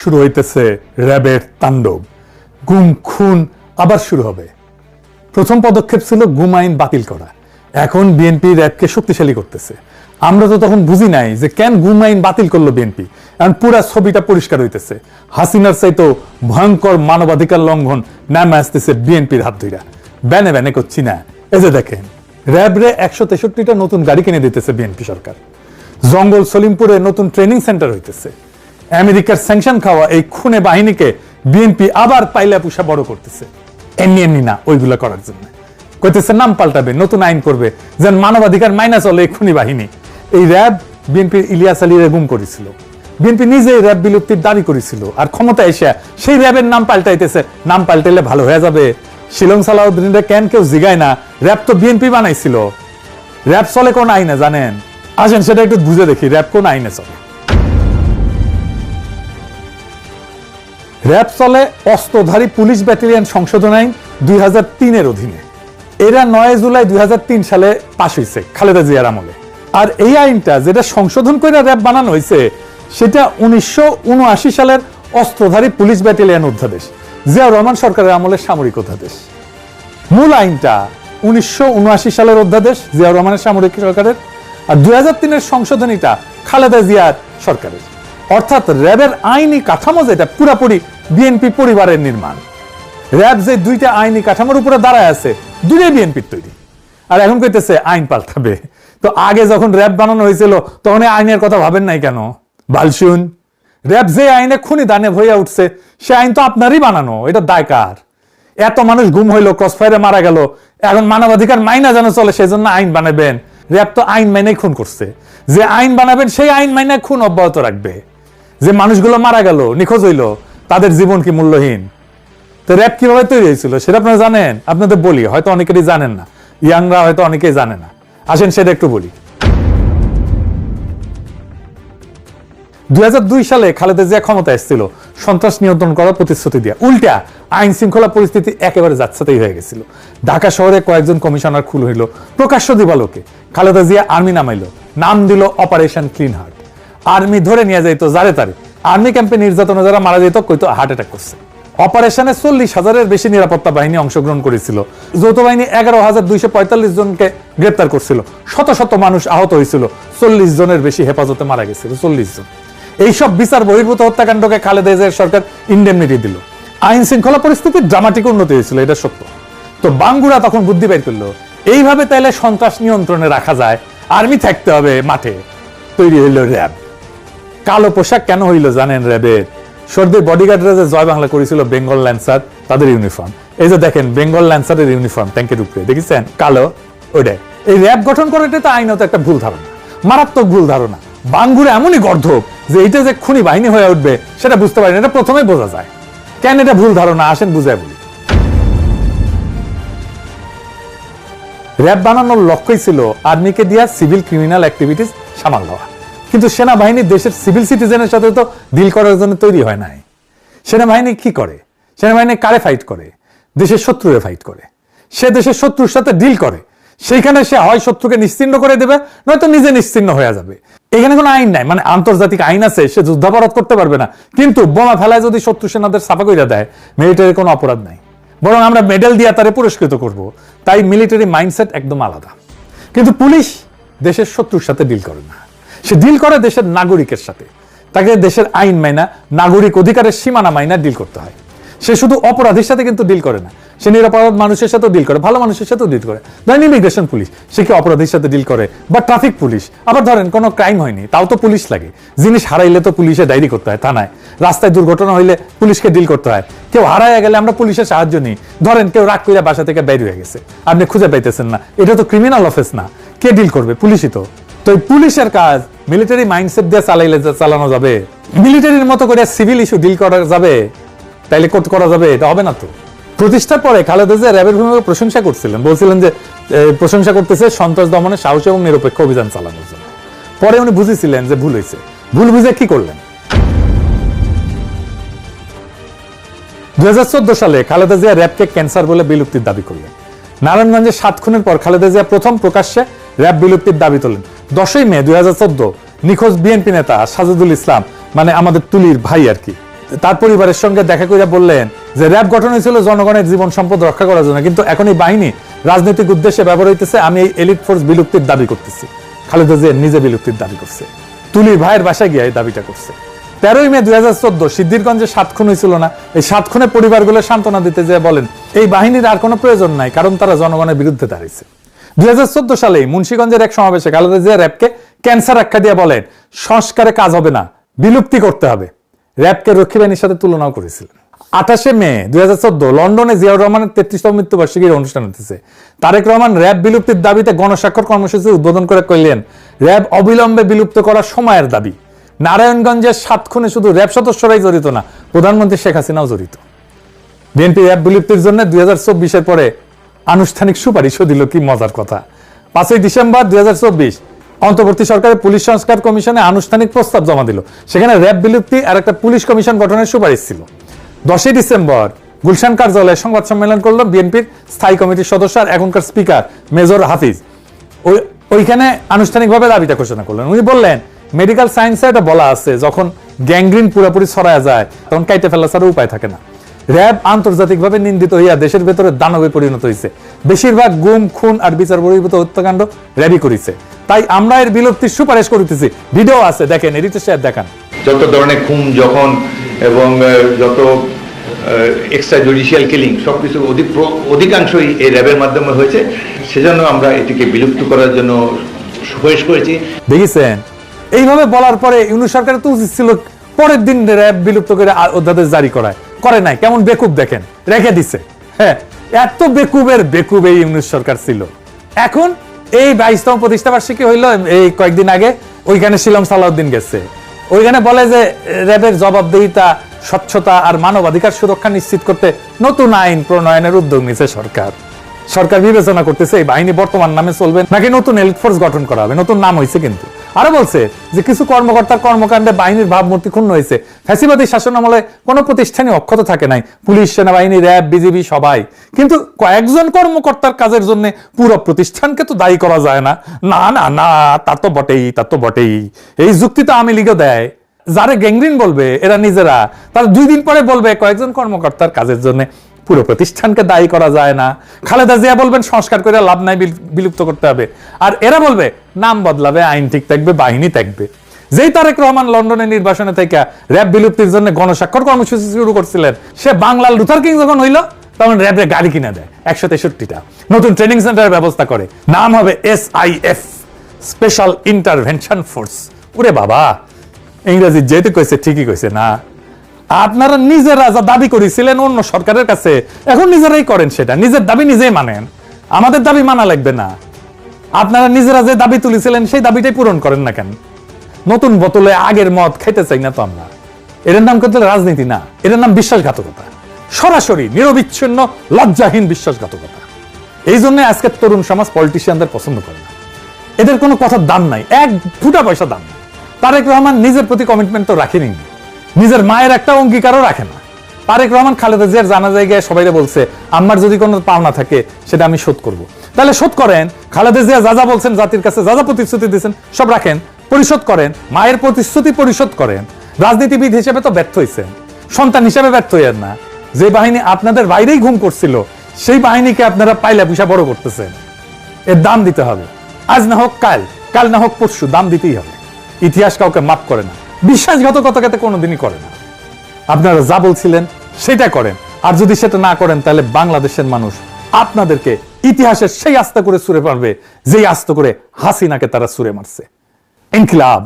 শুরু হইতেছে র্যাবের তাণ্ডব। গুম খুন আবার শুরু হবে। প্রথম পদক্ষেপ ছিল গুম আইন বাতিল করা, এখন বিএনপি র্যাবকে শক্তিশালী করতেছে। আমরা তো তখন বুঝি নাই যে কেন গুম আইন বাতিল করলো বিএনপি। এখন পুরা ছবিটা পরিষ্কার হইতেছে। হাসিনার চাইতো ভয়ঙ্কর মানবাধিকার লঙ্ঘন নামে আসতেছে বিএনপির হাত ধইরা। ব্যানে ব্যানে করছি না, এই যে দেখেন র্যাবরে 163টা নতুন গাড়ি কিনে দিতেছে বিএনপি সরকার। জঙ্গল সলিমপুরে নতুন ট্রেনিং সেন্টার হইতেছে। আমেরিকার স্যাংশন খাওয়া এই খুনে বাহিনীকে বিএনপি আবার পাইলা পুষা বড় করতেছে। এমনি এমনি না, ওইগুলো করার জন্য কইতেছে নাম পাল্টাবে, নতুন আইন করবে, যেন মানবাধিকার মাইনা চলে এই খুনি বাহিনী। এই র্যাব বিএনপির ইলিয়াস আলীরে গুম করেছিল, বিএনপি নিজেই র্যাব বিলুপ্তির দাবি করেছিল, আর ক্ষমতা এসে সেই র্যাবের নাম পাল্টাইতেছে। নাম পাল্টাইলে ভালো হয়ে যাবে? শিলং সালাউদ্দিনরা কেন কেউ জিগায় না? র্যাব তো বিএনপি বানাইছিল। র্যাব চলে কোন আইনে জানেন? আসেন সেটা একটু বুঝে দেখি, র্যাব কোন আইনে চলে। র্যাব চলে অস্ত্রধারী পুলিশ ব্যাটালিয়ন সংশোধন আইন 2003-এর অধীনে। এরা 9 জুলাই 2003 সালে পাশ হয়েছে খালেদা জিয়ার আমলে। আর এই আইনটা যেটা সংশোধন করে র্যাব বানানো হয়েছে সেটা 1979 সালের অস্ত্রধারী পুলিশ ব্যাটালিয়ন অধ্যাদেশ, জিয়াউর রহমান সরকারের আমলের সামরিক অধ্যাদেশ। মূল আইনটা 1979 সালের অধ্যাদেশ, জিয়াউর রহমানের সামরিক সরকারের, আর 2003-এর সংশোধনীটা খালেদা জিয়ার সরকারের। অর্থাৎ র্যাবের আইনি কাঠামো যেটা পুরাপুরি বিএনপি পরিবারের নির্মাণ। র্যাব যে দুইটা আইনি কাঠামোর উপরে দাঁড়ায় আছে, দুইটাই বিএনপির তৈরি। আর এখন কইতেছে আইন পাল্টাবে। তো আগে যখন র্যাব বানানো হয়েছিল তখন এই আইনের কথা ভাবেন নাই কেন? বালশুন, র্যাব যে আইনে খুনি দানে হইয়া উঠছে সে আইন তো আপনারই বানানো, এটা দায় কার? এত মানুষ গুম হইলো, ক্রসফায়ারে মারা গেল, এখন মানবাধিকার মাইনা যেন চলে সেজন্য আইন বানাবেন? র্যাব তো আইন মাইনাই খুন করছে। যে আইন বানাবেন সেই আইন মাইনা খুন অব্যাহত রাখবে। যে মানুষগুলো মারা গেল, নিখোঁজ হইল, তাদের জীবন কি মূল্যহীন? তো র্যাব কিভাবে তৈরি হয়েছিল সেটা আপনারা জানেন? আপনাদের বলি, হয়তো অনেকেরই জানেন না, ইয়াংরা হয়তো অনেকেই জানে না। আসেন সেটা একটু বলি। 2002 সালে খালেদা জিয়া ক্ষমতা এসেছিল সন্ত্রাস নিয়ন্ত্রণ করার প্রতিশ্রুতি দিয়ে। উল্টা আইন শৃঙ্খলা পরিস্থিতি একেবারে যাচ্ছেতাই হয়ে গেছিল। ঢাকা শহরে কয়েকজন কমিশনার খুন হইল প্রকাশ্য দিবালোকে। খালেদা জিয়া আর্মি নামাইল, নাম দিল অপারেশন ক্লিন হার্ট। আর্মি ধরে নিয়ে যাইতো যারে তারে। আর্মি ক্যাম্পে নির্যাতনে যারা মারা যেত কইতো হার্ট অ্যাটাক করছে। অপারেশনে 40,000-এর বেশি নিরাপত্তা বাহিনী অংশগ্রহণ করেছিল। যৌথ বাহিনী 11,245 জনকে গ্রেপ্তার করছিল। শত শত মানুষ আহত হয়েছিল, 40 জনের বেশি হেফাজতে মারা গেছিল, 40 জন। এইসব বিচার বহির্ভূত হত্যাকাণ্ডকে খালেদা জিয়ার সরকার ইন্ডেমনিটি দিল। আইন শৃঙ্খলা পরিস্থিতির ড্রামাটিক উন্নতি হয়েছিল, এটা সত্য। তো বাঙ্গুরা তখন বুদ্ধি বের করলো, এইভাবে তাইলে সন্ত্রাস নিয়ন্ত্রণে রাখা যায়, আর্মি থাকতে হবে মাঠে। তৈরি হইল র্যাব। কালো পোশাক কেন হইল জানেন? র্যাবের সর্দির বডিগার্ডরা যে জয় বাংলা করেছিল বেঙ্গল ল্যান্সার, তাদের ইউনিফর্ম। এই যে দেখেন বেঙ্গল ল্যান্সারের ইউনিফর্ম ট্যাঙ্কের উপরে, দেখেছেন কালো, ওইটাই। এই র্যাব গঠন করাটা তো আইনত একটা ভুল ধারণা, মারাত্মক ভুল ধারণা। বাঙ্গুরা এমনই গর্ধব যে এইটা যে খুনি বাহিনী হয়ে উঠবে সেটা বুঝতে পারেন। এটা প্রথমেই বোঝা যায় কেন এটা ভুল ধারণা। আসেন বুঝাই বলি। র্যাব বানানোর লক্ষ্যই ছিল আর্মিকে দিয়া সিভিল ক্রিমিনাল অ্যাক্টিভিটিস সামাল দেওয়া। কিন্তু সেনাবাহিনী দেশের সিভিল সিটিজেনের সাথে তো ডিল করার জন্য তৈরি হয় নাই। সেনাবাহিনী কি করে? সেনাবাহিনী কারে ফাইট করে? দেশের শত্রুরে ফাইট করে। সে দেশের শত্রুর সাথে ডিল করে, সেইখানে সে হয় শত্রুকে নিশ্চিহ্ন করে দেবে, নয়তো নিজে নিশ্চিহ্ন হয়ে যাবে। এখানে কোনো আইন নাই, মানে আন্তর্জাতিক আইন আছে, সে যুদ্ধাপরাধ করতে পারবে না। কিন্তু বোমা ফেলায় যদি শত্রু সেনাদের সাফা কইরা দেয়, মিলিটারির কোনো অপরাধ নাই, বরং আমরা মেডেল দিয়ে তারে পুরস্কৃত করব। তাই মিলিটারি মাইন্ডসেট একদম আলাদা। কিন্তু পুলিশ দেশের শত্রুর সাথে ডিল করে না, সে ডিল করে দেশের নাগরিকের সাথে। তাকে দেশের আইন মাইনা, নাগরিক অধিকারের সীমানা মাইনা ডিল করতে হয়। সে শুধু অপরাধীর সাথে কিন্তু ডিল করে না, সে নিরাপরাধ মানুষের সাথেও ডিল করে, ভালো মানুষের সাথেও ডিল করে। ধরেন ইমিগ্রেশন পুলিশ, সে কি অপরাধীর সাথে ডিল করে? বা ট্রাফিক পুলিশ, আবার ধরেন কোনো ক্রাইম হয়নি, তাও তো পুলিশ লাগে। জিনিস হারাইলে তো পুলিশে ডায়েরি করতে হয় থানায়। রাস্তায় দুর্ঘটনা হইলে পুলিশকে ডিল করতে হয়। কেউ হারাইয়া গেলে আমরা পুলিশের সাহায্য নিই। ধরেন কেউ রাগ করে বাসা থেকে বের হয়ে গেছে, আপনি খুঁজে পাইতেছেন না, এটা তো ক্রিমিনাল অফেন্স না, কে ডিল করবে? পুলিশই তো। তো এই পুলিশের কাজ মিলিটারি মাইন্ডসেট দিয়ে চালাইলে চালানো যাবে? মিলিটারির মতো করে সিভিল ইস্যু ডিল করা যাবে? তাইলে করা যাবে? এটা হবে না তো। প্রতিষ্ঠার পরে খালেদা জিয়া র্যাবের ভূমিকা প্রশংসা করছিলেন, বলছিলেন যে প্রশংসা করতেছে সন্ত্রাস দমনে সাহস এবং নিরপেক্ষ অভিযান চালানোর জন্য। পরে উনি বুঝেছিলেন যে ভুল হয়েছে। ভুল বুঝে কি করলেন? 2014 সালে খালেদা জিয়া র্যাবকে ক্যান্সার বলে বিলুপ্তির দাবি করলেন। নারায়ণগঞ্জে 7 খুনের পর খালেদা জিয়া প্রথম প্রকাশ্যে র্যাব বিলুপ্তির দাবি তোলেন। 10ই মে 2014 নিখোঁজ বিএনপি নেতা সাজেদুল ইসলাম, মানে আমাদের তুলির ভাই আর কি, তার পরিবারের সঙ্গে দেখা করে বললেন যে র্যাব গঠন হয়েছিল জনগণের জীবন সম্পদ রক্ষা করার জন্য, কিন্তু এখন এই বাহিনী রাজনৈতিক উদ্দেশ্যে ব্যবহার হইতেছে। আমি এই এলিট ফোর্স বিলুপ্তির দাবি করতেছি। খালেদা জিয়া নিজে বিলুপ্তির দাবি করছে, তুলির ভাইয়ের বাসায় গিয়ে এই দাবিটা করছে। 13ই মে 2014 সিদ্ধিরগঞ্জে 7 খুন হয়েছিল না? এই 7 খুনের পরিবারগুলো সান্ত্বনা দিতে যেয়ে বলেন এই বাহিনীর আর কোনো প্রয়োজন নাই, কারণ তারা জনগণের বিরুদ্ধে দাঁড়িয়েছে। 2014 সালে মুন্সিগঞ্জের এক সমাবেশে খালেদা জিয়া র্যাবকে ক্যান্সার আখ্যা দিয়ে বলেন সংস্কারে কাজ হবে না, বিলুপ্তি করতে হবে। র্যাবকে রক্ষী বাহিনীর সাথে তুলনাও করেছিলেন। 28 মে 2014 লন্ডনে জিয়াউর রহমানের 33তম মৃত্যুবার্ষিকীর অনুষ্ঠান হতেছে। তারেক রহমান র্যাব বিলুপ্তির দাবিতে গণস্বাক্ষর কর্মসূচি উদ্বোধন করে কইলেন র্যাব অবিলম্বে বিলুপ্ত করা সময়ের দাবি। নারায়ণগঞ্জের 7 খুনে শুধু র্যাব সদস্যরাই জড়িত না, প্রধানমন্ত্রী শেখ হাসিনাও জড়িত। বিএনপি র্যাব বিলুপ্তির জন্য 2024-এর পরে আনুষ্ঠানিক সুপারিশও দিল। কি মজার কথা! 5ই ডিসেম্বর 2024 অন্তর্বর্তী সরকারের পুলিশ সংস্কার কমিশনে আনুষ্ঠানিক প্রস্তাব জমা দিল। সেখানে র্যাব বিলুপ্তি আর একটা পুলিশ কমিশন গঠনের সুপারিশ ছিল। 10ই ডিসেম্বর গুলশান কার্যালয়ে সংবাদ সম্মেলন করলো বিএনপির স্থায়ী কমিটির সদস্য আর এখনকার স্পিকার মেজর হাফিজ। ওইখানে আনুষ্ঠানিকভাবে দাবিটা ঘোষণা করলেন। উনি বললেন মেডিকেল সায়েন্সে এটা বলা আছে যখন গ্যাংগ্রিন পুরোপুরি ছড়ায় যায় তখন কাইটে ফেলা ছাড়া উপায় থাকে না। র্যাব আন্তর্জাতিকভাবে নিন্দিত হইয়া দেশের ভেতরে দানবে পরিণত হয়েছে। বেশিরভাগ গুম, খুন আর বিচার বহির্ভূত হত্যাকাণ্ড র্যাবই করেছে। তাই আমরা এর বিলুপ্তির সুপারিশ করতেছি। ভিডিও আছে, দেখেন, এডিটর সাহেব দেখান। যত ধরনের খুন যখন এবং যত এক্সট্রা জুডিশিয়াল কিলিং সবকিছু অধিকাংশই এই র্যাবের মাধ্যমে হয়েছে। সেজন্য আমরা এটিকে বিলুপ্ত করার জন্য সুপারিশ করেছি। দেখেছেন, এইভাবে বলার পরে ইউনূস সরকারের তো উচিত ছিল পরের দিন র্যাব বিলুপ্ত করে অধ্যাদেশ জারি করে নাই। কেমন বেকুব দেখেন, রেখে দিছে। হ্যাঁ, এত বেকুবের বেকুব এই ইউনূস সরকার ছিল। এখন এই 22তম প্রতিষ্ঠা বার্ষিকী হইল এই কয়েকদিন আগে, ওইখানে শিলং সালাউদ্দিন গেছে। ওইখানে বলে যে র্যাবের জবাবদিহিতা, স্বচ্ছতা আর মানবাধিকার সুরক্ষা নিশ্চিত করতে নতুন আইন প্রণয়নের উদ্যোগ নিয়েছে সরকার। সরকার বিবেচনা করতেছে এই বাহিনী বর্তমান নামে চলবে নাকি নতুন এলিট ফোর্স গঠন করা হবে। নতুন নাম হয়েছে, কিন্তু আরো বলছে যে কিছু কর্মকর্তার কর্মকাণ্ডে বাহিনীর ভাবমূর্তি ক্ষুণ্ণ হয়েছে। ফ্যাসিবাদী শাসন আমলে কোনো প্রতিষ্ঠানই অক্ষত থাকে নাই, পুলিশ, সেনাবাহিনী, র্যাব, বিজিবি সবাই। কিন্তু কয়েকজন কর্মকর্তার কাজের জন্য পুরো প্রতিষ্ঠানকে তো দায়ী করা যায় না। না না না, তা তো বটেই। এই যুক্তি তো আওয়ামী লীগও দেয়। যারা গ্যাংগ্রিন বলবে এরা নিজেরা, তারা 2 দিন পরে বলবে কয়েকজন কর্মকর্তার কাজের জন্য পুরো প্রতিষ্ঠানকে দায়ী করা যায় না। খালেদা জিয়া বলবেন সংস্কার করে লাভ নাই, বিলুপ্ত করতে হবে। আর এরা বলবে নাম বদলাবে, আইন ঠিক থাকবে, বাহিনী থাকবে। যেই তারেক রহমান লন্ডনের নির্বাসনে থেকে র্যাব বিলুপ্তির জন্য গণস্বাক্ষর কর্মসূচি শুরু করছিলেন, সে বাংলার লুথার কিং যখন হইল তখন র্যাবের গাড়ি কিনে দেয় 163টা, নতুন ট্রেনিং সেন্টারের ব্যবস্থা করে। নাম হবে SIF, স্পেশাল ইন্টারভেনশন ফোর্স। ওরে বাবা, ইংরেজি যেহেতু কইছে ঠিকই কইছে না। আপনারা নিজেরা যা দাবি করেছিলেন অন্য সরকারের কাছে, এখন নিজেরাই করেন সেটা। নিজের দাবি নিজেই মানেন, আমাদের দাবি মানা লাগবে না। আপনারা নিজেরা যে দাবি তুলেছিলেন সেই দাবিটাই পূরণ করেন না কেন? নতুন বোতলে আগের মদ খাইতে চাই না তো আমরা। এর নাম করতে রাজনীতি না, এর নাম বিশ্বাসঘাতকতা। সরাসরি নিরবিচ্ছিন্ন লজ্জাহীন বিশ্বাসঘাতকতা। এই জন্য আজকে তরুণ সমাজ পলিটিশিয়ানদের পছন্দ করে না। এদের কোনো কথার দাম নাই, 1 ফুটা পয়সা দাম নাই। তারেক রহমান নিজের প্রতি কমিটমেন্ট তো রাখেনি, নিজের মায়ের একটা অঙ্গীকারও রাখে না। তারেক রহমান খালেদা জিয়ার জানাজায় গিয়ে সবাইকে বলছে আমার যদি কোনো পাওনা থাকে সেটা আমি শোধ করব। তাহলে শোধ করেন। খালেদা জিয়া যা বলছেন, জাতির কাছে যা প্রতিশ্রুতি দিয়েছেন সব রাখেন, পরিশোধ করেন। মায়ের প্রতিশ্রুতি পরিশোধ করেন। রাজনীতিবিদ হিসেবে তো ব্যর্থ হয়েছেন, সন্তান হিসেবে ব্যর্থ হইয়েন না। যে বাহিনী আপনাদের বাইরেই ঘুম করছিল সেই বাহিনীকে আপনারা পাইলা পুষা বড় করতেছেন। এর দাম দিতে হবে। আজ না হোক কাল, কাল না হোক পরশু, দাম দিতেই হবে। ইতিহাস কাউকে মাফ করে না, বিশ্বাসঘাতকতাকে কোনোদিনই করে না। আপনারা যা বলছিলেন সেটা করেন, আর যদি সেটা না করেন তাহলে বাংলাদেশের মানুষ আপনাদেরকে ইতিহাসের সেই আস্ত করে ছুঁড়ে পারবে যেই আস্ত করে হাসিনাকে তারা ছুঁড়ে মারছে। ইনকিলাব।